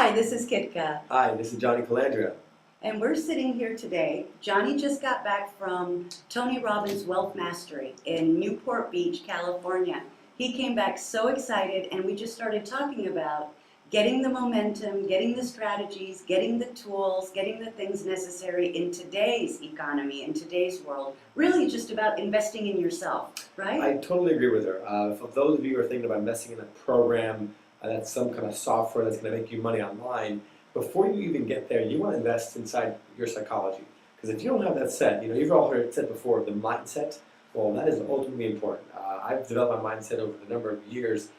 Hi, this is Kytka, Hi, this is Johnny Calandria. and we're sitting here today. Johnny just got back from Tony Robbins' Wealth Mastery in Newport Beach, California. He came back so excited, and we just started talking about getting the momentum, getting the strategies, getting the tools, getting the things necessary in today's economy, in today's world. Really just about investing in yourself, right? I totally agree with her. For those of you who are thinking about investing in a program that's some kind of software that's going to make you money online, before you even get there, you want to invest inside your psychology. Because if you don't have that set, you've all heard it said before, the mindset, well, that is ultimately important. I've developed my mindset over the number of years,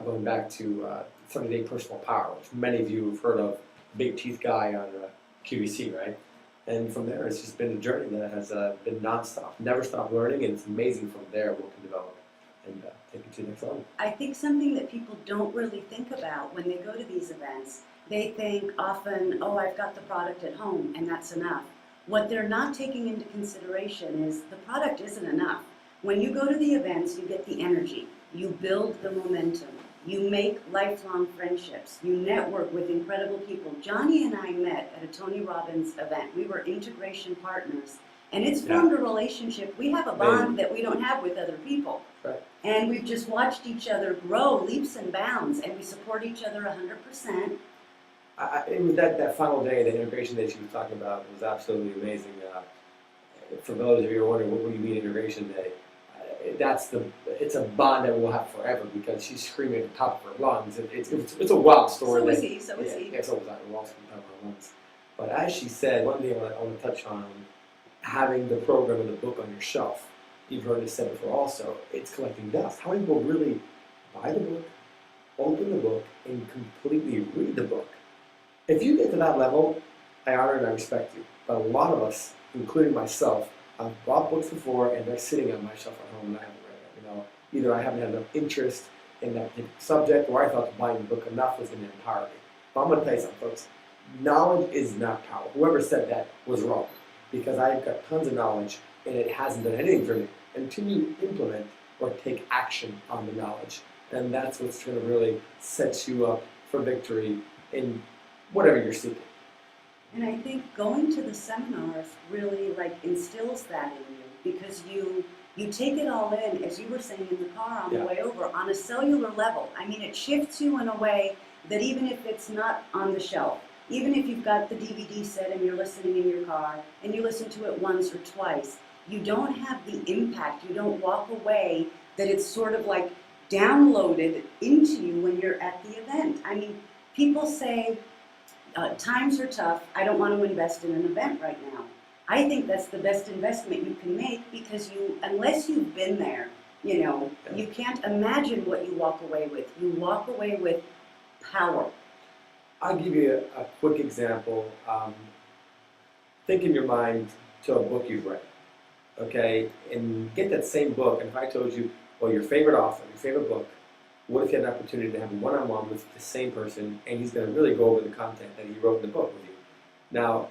going back to 30-day personal power, which many of you have heard of, big teeth guy on QVC, right? And from there, it's just been a journey that has been nonstop, never stopped learning, and it's amazing from there what can develop and take it to the next level. I think something that people don't really think about when they go to these events, they think often, oh, I've got the product at home and that's enough. What they're not taking into consideration is the product isn't enough. When you go to the events, you get the energy, you build the momentum, you make lifelong friendships, you network with incredible people. Johnny and I met at a Tony Robbins event. We were integration partners, and it's formed a relationship. We have a bond that we don't have with other people. Right. And we've just watched each other grow leaps and bounds, and we support each other 100%. It was that final day, the integration that she was talking about, was absolutely amazing. For those of you who are wondering, what do you mean integration day? It's a bond that we'll have forever, because she's screaming at the top of her lungs. It's a wild story. So is he. So was he. Yeah, so was I. We're all screaming at the top of our lungs. But as she said, one thing I want to touch on, having the program and the book on your shelf. You've heard it said before also, it's collecting dust. How many people really buy the book, open the book, and completely read the book? If you get to that level, I honor and I respect you. But a lot of us, including myself, I've bought books before and they're sitting on my shelf at home and I haven't read them. Either I haven't had enough interest in that particular subject, or I thought buying the book enough was going to empower me. But I'm going to tell you something, folks. Knowledge is not power. Whoever said that was wrong, because I've got tons of knowledge and it hasn't done anything for me until you implement or take action on the knowledge. And that's what's going to really set you up for victory in whatever you're seeking. And I think going to the seminars really instills that in you, because you take it all in, as you were saying in the car on the way over, on a cellular level. I mean, it shifts you in a way that even if it's not on the shelf, even if you've got the DVD set and you're listening in your car and you listen to it once or twice, you don't have the impact, you don't walk away that it's sort of like downloaded into you when you're at the event. I mean, people say, times are tough, I don't want to invest in an event right now. I think that's the best investment you can make, because unless you've been there, you can't imagine what you walk away with. You walk away with power. I'll give you a quick example. Think in your mind to a book you've read, okay? And get that same book, and if I told you, well, your favorite author, your favorite book, what if you had an opportunity to have a one-on-one with the same person, and he's going to really go over the content that he wrote in the book with you? Now,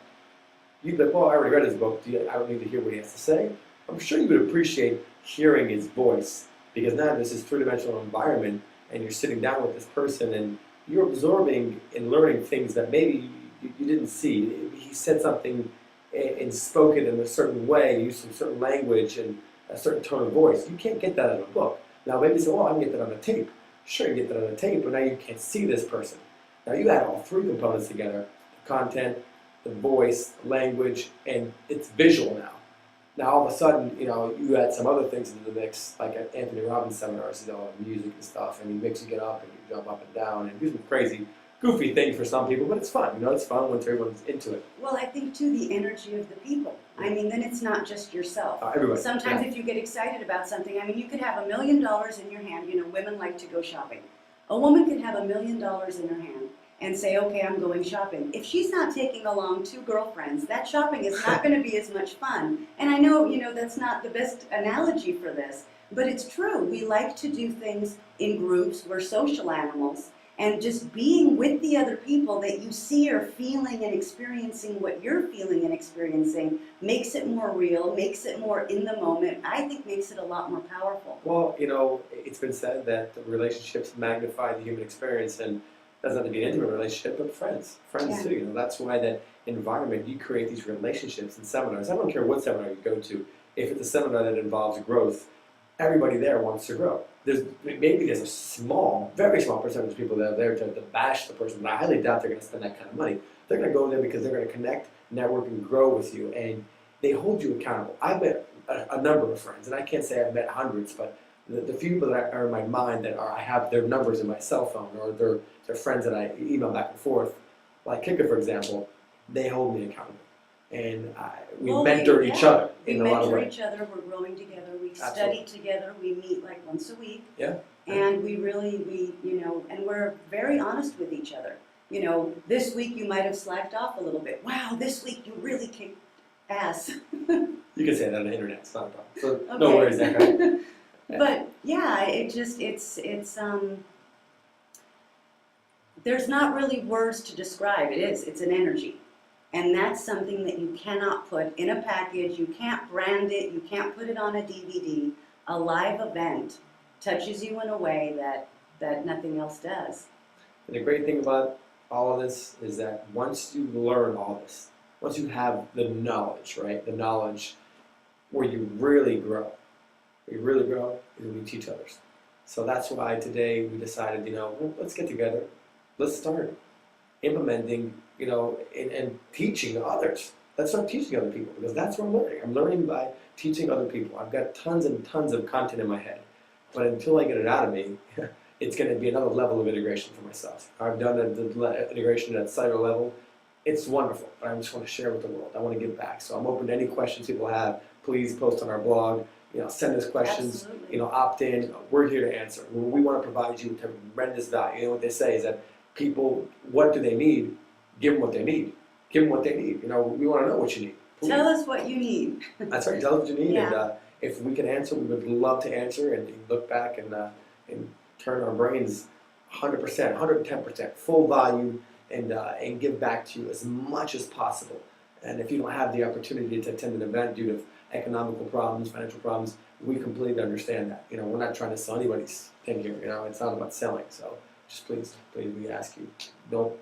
you'd be like, well, I already read his book. I don't need to hear what he has to say. I'm sure you would appreciate hearing his voice, because now this is three-dimensional environment, and you're sitting down with this person, and you're absorbing and learning things that maybe you didn't see. He said something and spoke it in a certain way, used some certain language and a certain tone of voice. You can't get that in a book. Now, maybe you say, well, I can get that on a tape. Sure, you get that on a tape, but now you can't see this person. Now, you add all three components together: the content, the voice, language, and it's visual now. Now, all of a sudden, you add some other things into the mix, like at Anthony Robbins seminars, music and stuff, and he makes you get up and you jump up and down and do some crazy, goofy things for some people, but it's fun. It's fun once everyone's into it. Well, I think, too, the energy of the people. I mean, then it's not just yourself. Everybody. Sometimes if you get excited about something, I mean, you could have $1 million in your hand. Women like to go shopping. A woman could have $1 million in her hand and say, okay, I'm going shopping. If she's not taking along 2 girlfriends, that shopping is not going to be as much fun. And I know, that's not the best analogy for this, but it's true. We like to do things in groups. We're social animals. And just being with the other people that you see are feeling and experiencing what you're feeling and experiencing makes it more real, makes it more in the moment. I think makes it a lot more powerful. Well, it's been said that relationships magnify the human experience, and doesn't have to be an intimate relationship, but friends Yeah. too. That's why that environment, you create these relationships in seminars. I don't care what seminar you go to. If it's a seminar that involves growth, everybody there wants to grow. Maybe there's a small, very small percentage of people that are there to bash the person, but I highly doubt they're going to spend that kind of money. They're going to go there because they're going to connect, network, and grow with you, and they hold you accountable. I've met a number of friends, and I can't say I've met hundreds, but the few people that are in my mind that I have their numbers in my cell phone, or they're friends that I email back and forth, like Kytka, for example, they hold me accountable. And we mentor each other in a lot of ways. We mentor each other, we're growing together, we study together, we meet like once a week. Yeah. And we and we're very honest with each other. This week you might have slacked off a little bit. Wow, this week you really kicked ass. You can say that on the internet, it's not a problem. So Okay. no worries there, right? Yeah. But yeah, there's not really words to describe it. It's an energy. And that's something that you cannot put in a package, you can't brand it, you can't put it on a DVD. A live event touches you in a way that nothing else does. And the great thing about all of this is that once you learn all this, once you have the knowledge, right? The knowledge where you really grow. Where you really grow is when you teach others. So that's why today we decided, let's get together, let's start implementing, and teaching others. Let's start teaching other people, because that's what I'm learning. I'm learning by teaching other people. I've got tons and tons of content in my head, but until I get it out of me, it's going to be another level of integration for myself. I've done the integration at cellular level. It's wonderful, but I just want to share with the world. I want to give back. So I'm open to any questions people have. Please post on our blog. Send us questions. Absolutely. Opt in. We're here to answer. We want to provide you with tremendous value. What they say is that people, what do they need? Give them what they need. Give them what they need. We want to know what you need. Please. Tell us what you need. That's right. Tell us what you need. Yeah. And if we can answer, we would love to answer and look back and turn our brains 100%, 110%, full value, and give back to you as much as possible. And if you don't have the opportunity to attend an event due to economical problems, financial problems, we completely understand that. We're not trying to sell anybody's thing here. It's not about selling. So just please, we ask you, don't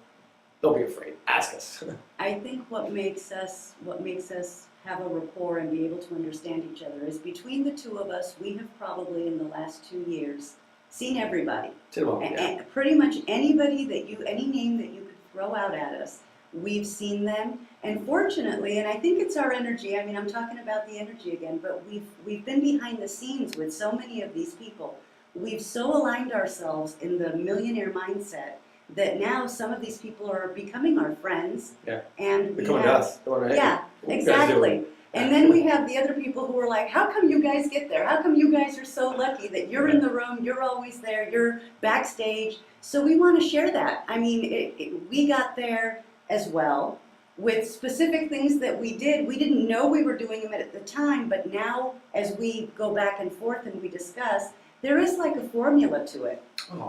be afraid. Ask us. I think what makes us have a rapport and be able to understand each other is between the two of us, we have probably in the last 2 years seen everybody. And pretty much anybody any name that you could throw out at us, we've seen them. And fortunately, and I think it's our energy, I'm talking about the energy again, but we've been behind the scenes with so many of these people. We've so aligned ourselves in the millionaire mindset that now some of these people are becoming our friends. Yeah. And they're coming to us. Yeah, exactly. And then we have the other people who are like, how come you guys get there? How come you guys are so lucky that you're in the room, you're always there, you're backstage? So we want to share that. We got there as well with specific things that we did. We didn't know we were doing them at the time, but now as we go back and forth and we discuss, there is like a formula to it.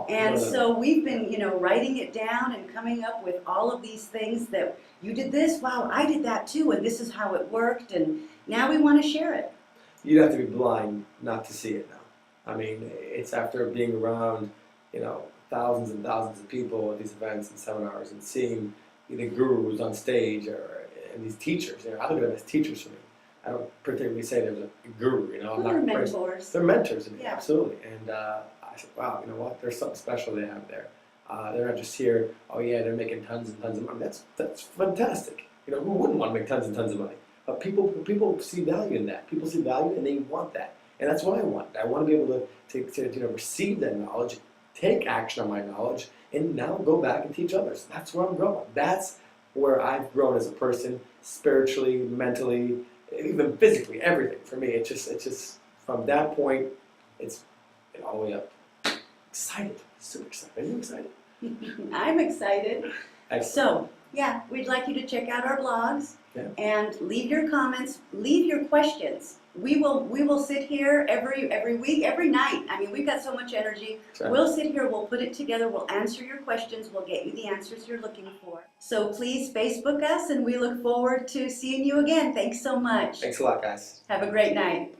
And so we've been, writing it down and coming up with all of these things that you did this, wow, I did that too, and this is how it worked, and now we want to share it. You'd have to be blind not to see it now. It's after being around, thousands and thousands of people at these events and seminars and seeing the gurus on stage and these teachers. I look at them as teachers for me. I don't particularly say there's a guru, They're mentors. They're mentors to me, Yeah. Absolutely. And I said, wow, you know what? There's something special they have there. They're not just here, oh yeah, they're making tons and tons of money. That's fantastic. Who wouldn't want to make tons and tons of money? But people see value in that. People see value and they want that. And that's what I want. I want to be able to receive that knowledge, take action on my knowledge, and now go back and teach others. That's where I'm growing. That's where I've grown as a person, spiritually, mentally, even physically, everything. For me, it's just from that point, it's all the way up. Excited, super excited. Are you excited? I'm excited. Excellent. So, yeah, we'd like you to check out our blogs and leave your comments, leave your questions. We will sit here every week, every night. We've got so much energy. Right. We'll sit here, we'll put it together, we'll answer your questions, we'll get you the answers you're looking for. So please Facebook us, and we look forward to seeing you again. Thanks so much. Thanks a lot, guys. Have a great night.